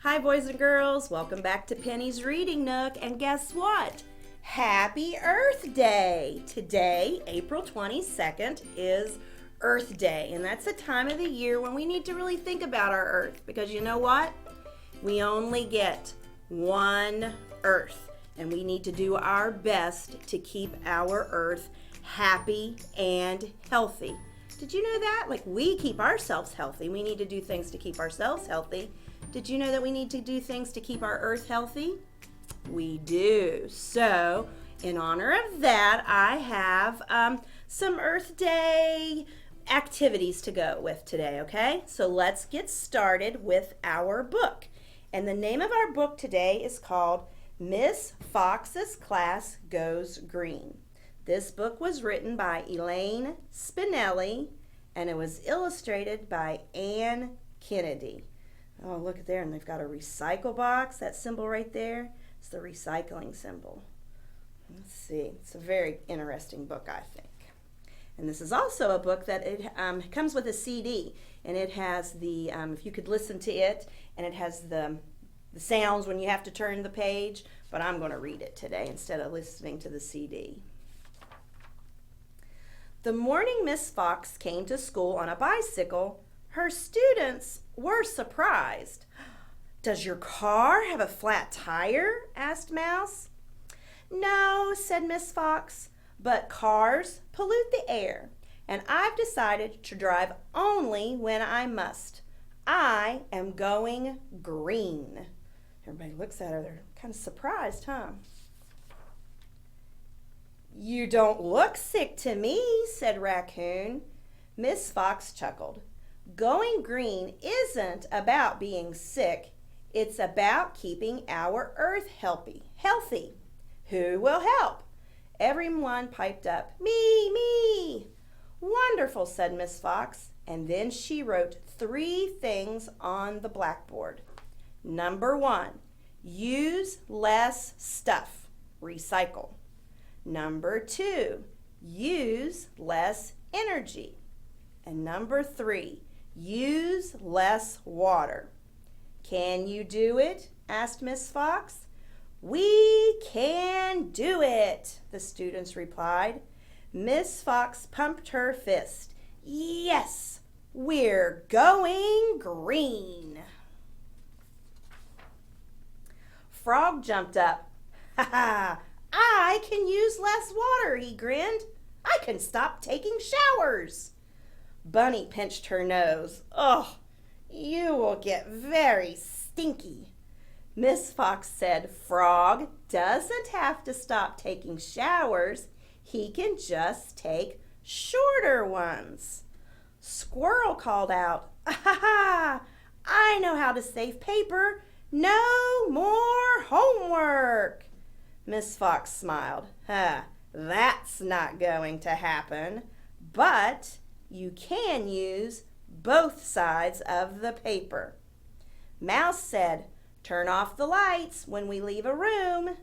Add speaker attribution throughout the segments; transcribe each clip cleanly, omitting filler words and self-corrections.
Speaker 1: Hi, boys and girls. Welcome back to Penny's Reading Nook. And guess what? Happy Earth Day! Today, April 22nd, is Earth Day. And that's a time of the year when we need to really think about our Earth. Because you know what? We only get one Earth. And we need to do our best to keep our Earth happy and healthy. Did you know that? Like, we keep ourselves healthy. We need to do things to keep ourselves healthy. Did you know that we need to do things to keep our Earth healthy? We do. So, in honor of that, I have some Earth Day activities to go with today, okay? So let's get started with our book. And the name of our book today is called Miss Fox's Class Goes Green. This book was written by Elaine Spinelli, and it was illustrated by Ann Kennedy. Oh, look at there, and they've got a recycle box. That symbol right there is the recycling symbol. Let's see. It's a very interesting book, I think. And this is also a book that it comes with a CD, and it has the, if you could listen to it, and it has the sounds when you have to turn the page, but I'm going to read it today instead of listening to the CD. The morning Miss Fox came to school on a bicycle, her students were surprised. "Does your car have a flat tire?" asked Mouse. "No," said Miss Fox, "but cars pollute the air, and I've decided to drive only when I must. I am going green." Everybody looks at her. They're kind of surprised, huh? "You don't look sick to me," said Raccoon. Miss Fox chuckled. "Going green isn't about being sick. It's about keeping our Earth healthy. Who will help?" Everyone piped up, "Me, me." "Wonderful," said Miss Fox, and then she wrote 3 things on the blackboard. Number 1, use less stuff, recycle. Number 2, use less energy. And number 3, use less water. "Can you do it?" asked Miss Fox. "We can do it," the students replied. Miss Fox pumped her fist. "Yes, we're going green." Frog jumped up. "Ha ha, I can use less water," he grinned. "I can stop taking showers." Bunny pinched her nose. "Oh, you will get very stinky." Miss Fox said, "Frog doesn't have to stop taking showers. He can just take shorter ones." Squirrel called out, "Ah, I know how to save paper. No more homework." Miss Fox smiled. That's not going to happen, but you can use both sides of the paper." Mouse said, "Turn off the lights when we leave a room."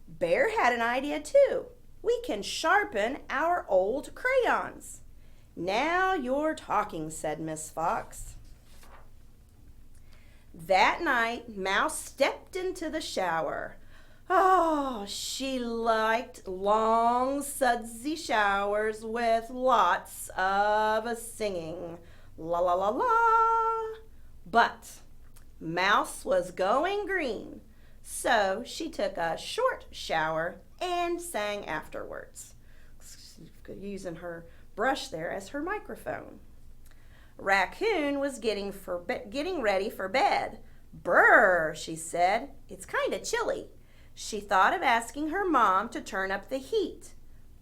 Speaker 1: Bear had an idea too. "We can sharpen our old crayons." "Now you're talking," said Miss Fox. That night, Mouse stepped into the shower. Oh, she liked long, sudsy showers with lots of singing. La la la la. But Mouse was going green, so she took a short shower and sang afterwards, using her brush there as her microphone. Raccoon was getting ready for bed. "Brr," she said, "it's kind of chilly." She thought of asking her mom to turn up the heat,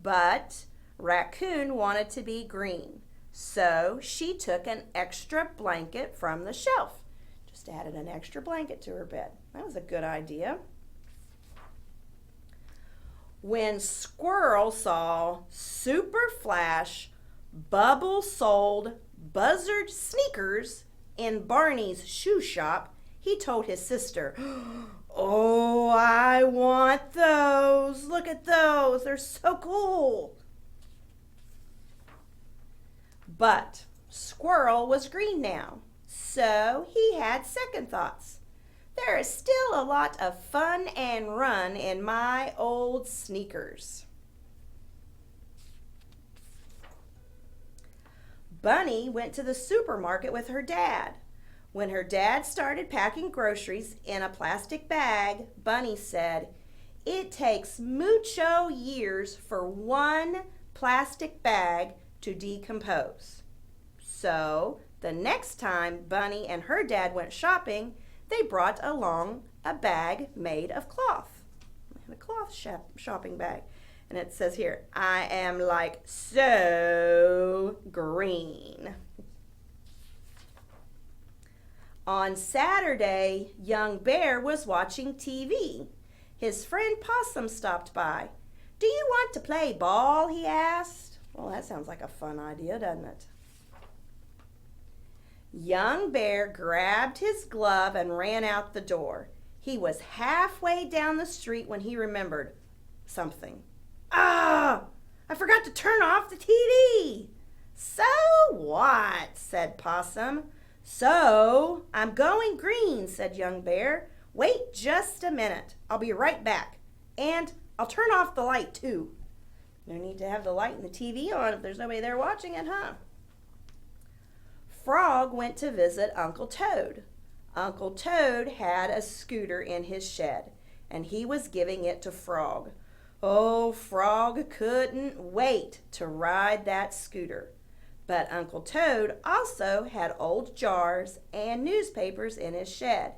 Speaker 1: but Raccoon wanted to be green, so she took an extra blanket from the shelf. Just added an extra blanket to her bed. That was a good idea. When Squirrel saw Super Flash bubble-soled buzzard sneakers in Barney's shoe shop, he told his sister, "Oh, I want those. Look at those. They're so cool." But Squirrel was green now, so he had second thoughts. There is still a lot of fun and run in my old sneakers. Bunny went to the supermarket with her dad. When her dad started packing groceries in a plastic bag, Bunny said, "It takes mucho years for one plastic bag to decompose." So, the next time Bunny and her dad went shopping, they brought along a bag made of cloth. A cloth shopping bag. And it says here, "I am like so green." On Saturday, young Bear was watching TV. His friend Possum stopped by. "Do you want to play ball?" he asked. Well, that sounds like a fun idea, doesn't it? Young Bear grabbed his glove and ran out the door. He was halfway down the street when he remembered something. "Ah, I forgot to turn off the TV." "So what?" said Possum. "So I'm going green," said Young Bear. "Wait just a minute. I'll be right back. And I'll turn off the light too." No need to have the light and the TV on if there's nobody there watching it, huh? Frog went to visit Uncle Toad. Uncle Toad had a scooter in his shed, and he was giving it to Frog. Oh, Frog couldn't wait to ride that scooter. But Uncle Toad also had old jars and newspapers in his shed,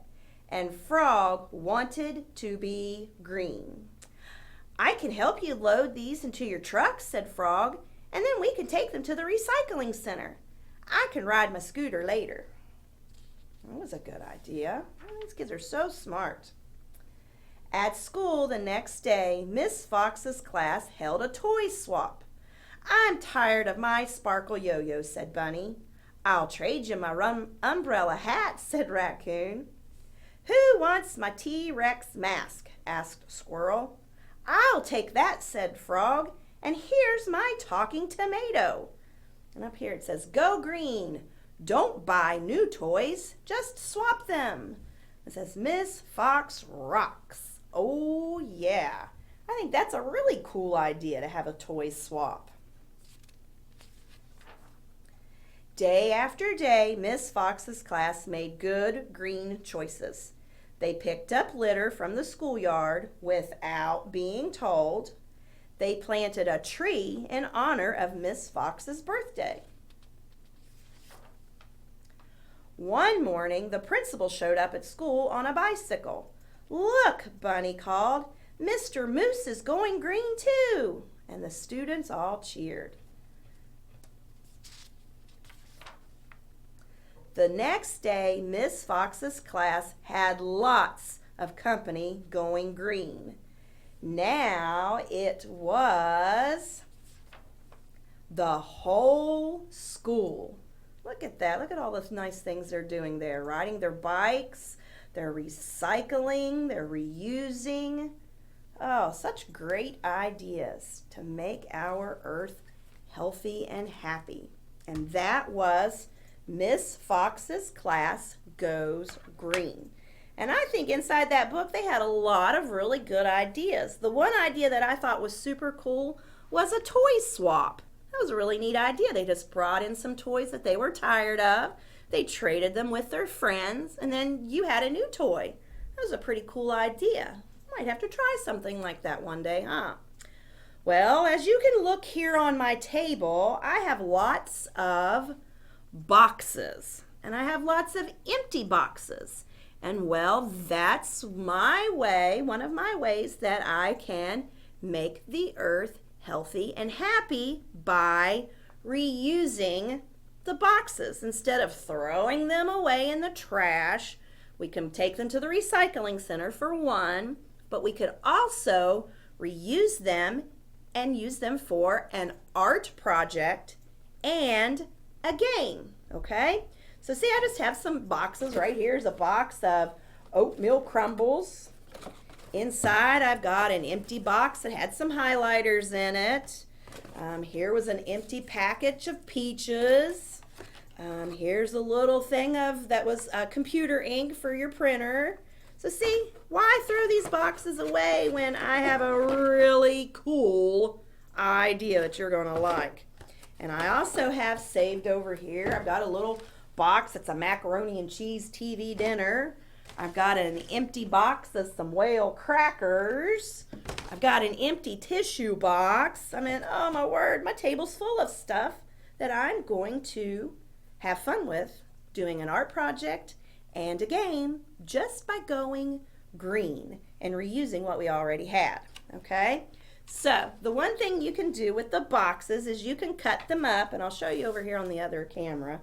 Speaker 1: and Frog wanted to be green. "I can help you load these into your truck," said Frog, "and then we can take them to the recycling center. I can ride my scooter later." That was a good idea. These kids are so smart. At school the next day, Miss Fox's class held a toy swap. "I'm tired of my sparkle yo-yo," said Bunny. "I'll trade you my umbrella hat," said Raccoon. "Who wants my T-Rex mask?" asked Squirrel. "I'll take that," said Frog. "And here's my talking tomato." And up here it says, "Go green. Don't buy new toys. Just swap them." It says, "Miss Fox rocks." Oh, yeah. I think that's a really cool idea to have a toy swap. Day after day, Miss Fox's class made good green choices. They picked up litter from the schoolyard without being told. They planted a tree in honor of Miss Fox's birthday. One morning, the principal showed up at school on a bicycle. "Look," Bunny called, "Mr. Moose is going green too." And the students all cheered. The next day, Miss Fox's class had lots of company going green. Now it was the whole school. Look at that. Look at all those nice things they're doing there. Riding their bikes, they're recycling, they're reusing. Oh, such great ideas to make our earth healthy and happy. And that was Miss Fox's class goes green. And I think inside that book they had a lot of really good ideas. The one idea that I thought was super cool was a toy swap. That was a really neat idea. They just brought in some toys that they were tired of. They traded them with their friends, and then you had a new toy. That was a pretty cool idea. Might have to try something like that one day, huh? Well, as you can look here on my table, I have lots of boxes, and I have lots of empty boxes. And well, that's my way, one of my ways that I can make the earth healthy and happy by reusing the boxes. Instead of throwing them away in the trash, we can take them to the recycling center for one, but we could also reuse them and use them for an art project and a game, okay? So see, I just have some boxes. Right here's a box of oatmeal crumbles. Inside, I've got an empty box that had some highlighters in it. Here was an empty package of peaches. Here's a little thing that was computer ink for your printer. So see, why throw these boxes away when I have a really cool idea that you're going to like? And I also have saved over here, I've got a little box that's a macaroni and cheese TV dinner. I've got an empty box of some whale crackers. I've got an empty tissue box. I mean, oh my word, my table's full of stuff that I'm going to have fun with doing an art project and a game just by going green and reusing what we already had, okay? So the one thing you can do with the boxes is you can cut them up, and I'll show you over here on the other camera.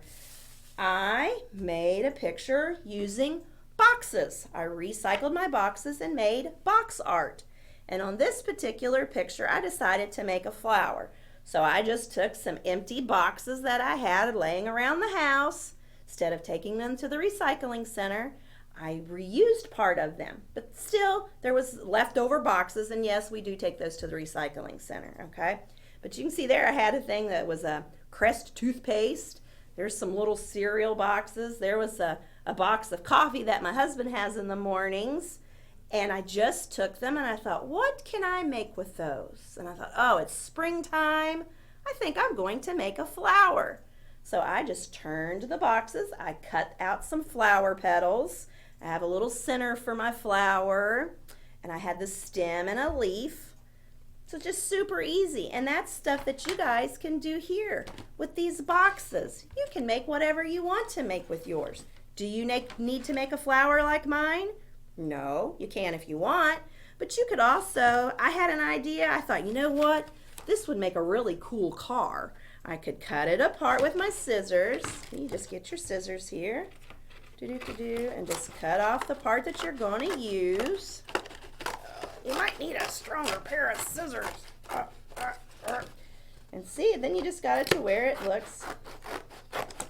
Speaker 1: I made a picture using boxes. I recycled my boxes and made box art. And on this particular picture, I decided to make a flower. So I just took some empty boxes that I had laying around the house. Instead of taking them to the recycling center, I reused part of them. But still, there was leftover boxes, and yes, we do take those to the recycling center, okay? But you can see there I had a thing that was a Crest toothpaste. There's some little cereal boxes. There was a box of coffee that my husband has in the mornings. And I just took them and I thought, what can I make with those? And I thought, oh, it's springtime. I think I'm going to make a flower. So I just turned the boxes. I cut out some flower petals. I have a little center for my flower. And I had the stem and a leaf. So just super easy. And that's stuff that you guys can do here with these boxes. You can make whatever you want to make with yours. Do you need to make a flower like mine? No, you can if you want, but you could also, I had an idea. I thought, you know what? This would make a really cool car. I could cut it apart with my scissors. You just get your scissors here, and just cut off the part that you're going to use. You might need a stronger pair of scissors. And see, then you just got it to where it looks,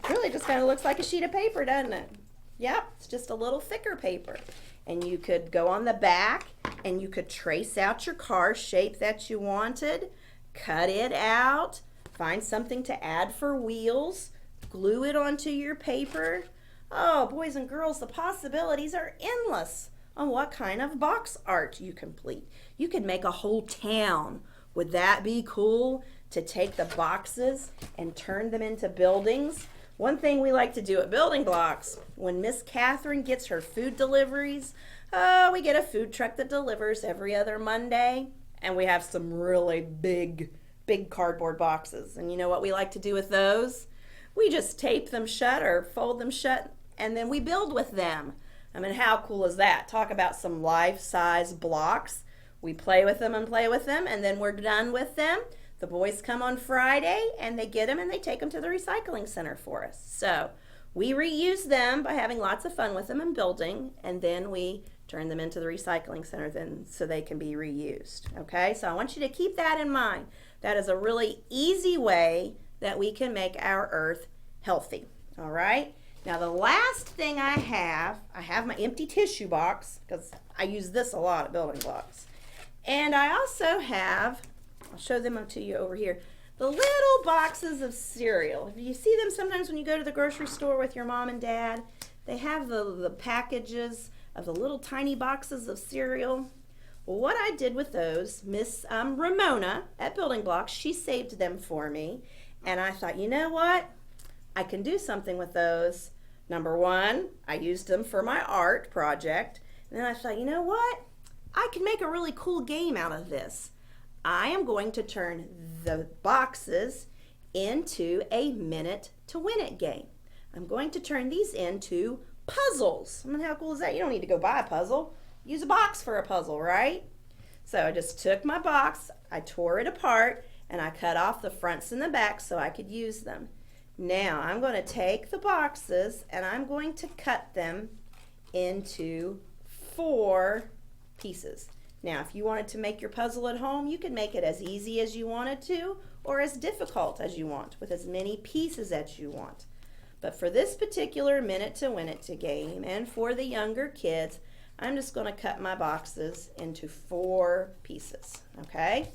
Speaker 1: really just kind of looks like a sheet of paper, doesn't it? Yep, it's just a little thicker paper. And you could go on the back and you could trace out your car shape that you wanted, cut it out, find something to add for wheels, glue it onto your paper. Oh, boys and girls, the possibilities are endless on what kind of box art you complete. You could make a whole town. Would that be cool to take the boxes and turn them into buildings? One thing we like to do at Building Blocks, when Miss Catherine gets her food deliveries, we get a food truck that delivers every other Monday, and we have some really big cardboard boxes. And you know what we like to do with those? We just tape them shut or fold them shut, and then we build with them. I mean, how cool is that? Talk about some life-size blocks. We play with them, and then we're done with them. The boys come on Friday and they get them and they take them to the recycling center for us. So we reuse them by having lots of fun with them and building, and then we turn them into the recycling center then so they can be reused. Okay, so I want you to keep that in mind. That is a really easy way that we can make our earth healthy. All right, now the last thing I have my empty tissue box because I use this a lot at Building Blocks. And I also have, I'll show them to you over here, the little boxes of cereal. If you see them sometimes when you go to the grocery store with your mom and dad, they have the packages of the little tiny boxes of cereal. Well, what I did with those, Miss Ramona at Building Blocks, she saved them for me. And I thought, you know what? I can do something with those. Number one, I used them for my art project. And then I thought, you know what? I can make a really cool game out of this. I am going to turn the boxes into a minute to win it game. I'm going to turn these into puzzles. I mean, how cool is that? You don't need to go buy a puzzle. Use a box for a puzzle, right? So I just took my box, I tore it apart, and I cut off the fronts and the backs so I could use them. Now I'm going to take the boxes and I'm going to cut them into 4 pieces. Now, if you wanted to make your puzzle at home, you can make it as easy as you wanted to or as difficult as you want with as many pieces as you want. But for this particular minute to win it game and for the younger kids, I'm just going to cut my boxes into 4 pieces, okay?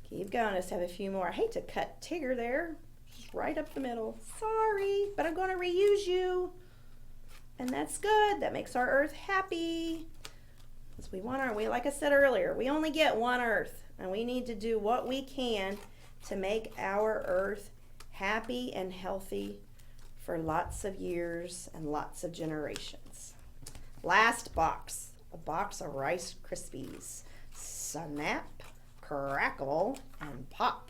Speaker 1: Keep going, just have a few more. I hate to cut Tigger there, just right up the middle. Sorry, but I'm going to reuse you. And that's good. That makes our earth happy. Because like I said earlier, we only get one earth. And we need to do what we can to make our earth happy and healthy for lots of years and lots of generations. Last box, a box of Rice Krispies. Snap, crackle, and pop.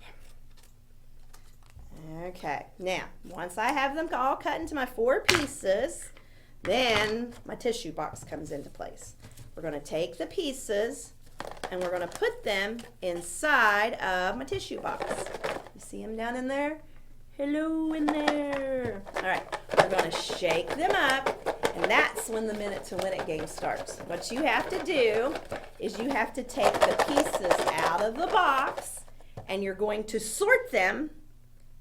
Speaker 1: Okay, now, once I have them all cut into my 4 pieces, then my tissue box comes into place. We're going to take the pieces and we're going to put them inside of my tissue box. You see them down in there? Hello in there. All right, we're going to shake them up, and that's when the minute to win it game starts. What you have to do is you have to take the pieces out of the box, and you're going to sort them,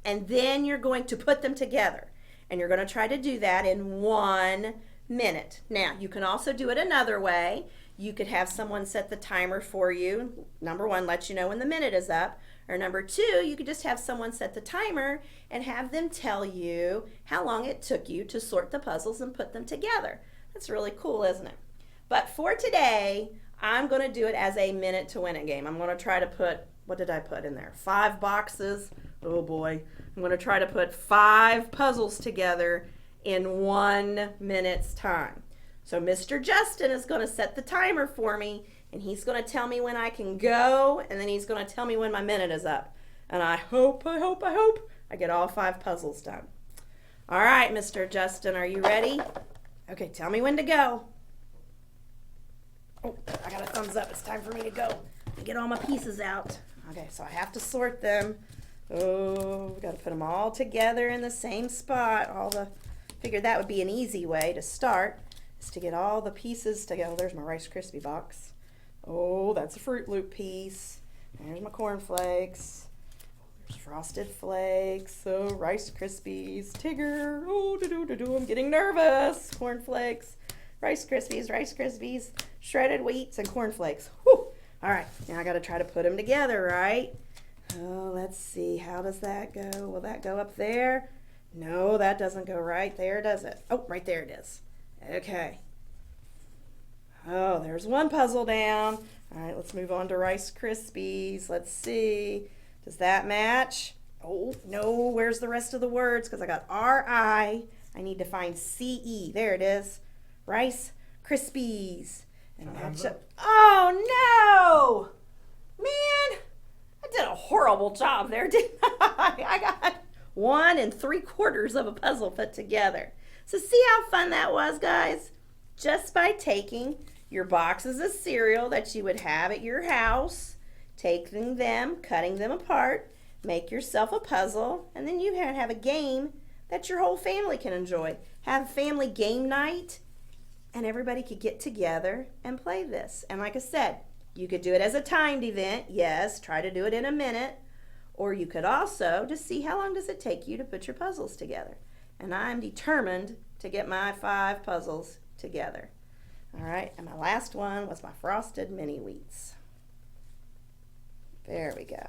Speaker 1: and then you're going to put them together. And you're going to try to do that in 1 minute. Now, you can also do it another way. You could have someone set the timer for you. Number 1, let you know when the minute is up. Or number 2, you could just have someone set the timer and have them tell you how long it took you to sort the puzzles and put them together. That's really cool, isn't it? But for today, I'm going to do it as a minute to win it game. I'm going to try to put, what did I put in there? 5 boxes. Oh boy. I'm going to try to put 5 puzzles together in 1 minute's time. So Mr. Justin is going to set the timer for me, and he's going to tell me when I can go, and then he's going to tell me when my minute is up. And I hope I get all 5 puzzles done. All right, Mr. Justin, are you ready? Okay, tell me when to go. Oh, I got a thumbs up. It's time for me to go and get all my pieces out. Okay, so I have to sort them. Oh, we got to put them all together in the same spot. Figured that would be an easy way to start, is to get all the pieces together. Oh, there's my Rice Krispie box. Oh, that's a Fruit Loop piece. There's my Corn Flakes. There's Frosted Flakes. Oh, Rice Krispies. Tigger. Oh, I'm getting nervous. Corn Flakes. Rice Krispies, shredded wheats, and Corn Flakes. Whew. All right, now I got to try to put them together, right? Oh, let's see. How does that go? Will that go up there? No, that doesn't go right there, does it? Oh, right there it is. Okay. Oh, there's one puzzle down. All right, let's move on to Rice Krispies. Let's see. Does that match? Oh, no. Where's the rest of the words? Because I got R-I. I need to find C-E. There it is. Rice Krispies. And match up. Oh, no. Man, I did a horrible job there, didn't I? I got 1 3/4 of a puzzle put together. So see how fun that was, guys? Just by taking your boxes of cereal that you would have at your house, taking them, cutting them apart, make yourself a puzzle, and then you have a game that your whole family can enjoy. Have family game night, and everybody could get together and play this. And like I said, you could do it as a timed event. Yes, try to do it in a minute. Or you could also just see how long does it take you to put your puzzles together. And I'm determined to get my 5 puzzles together. All right, and my last one was my Frosted Mini Wheats. There we go.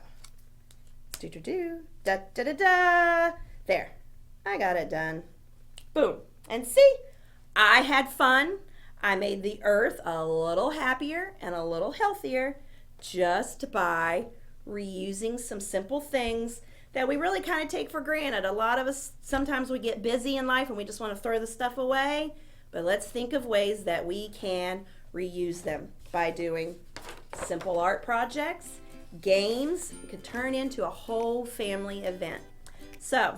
Speaker 1: Da-da-da. There, I got it done. Boom. And see, I had fun. I made the earth a little happier and a little healthier just by reusing some simple things that we really kind of take for granted. A lot of us, sometimes we get busy in life and we just want to throw the stuff away. But let's think of ways that we can reuse them by doing simple art projects, games. It could turn into a whole family event. So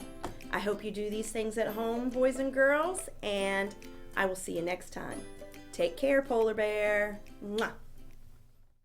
Speaker 1: I hope you do these things at home, boys and girls, and I will see you next time. Take care, Polar Bear. Mwah.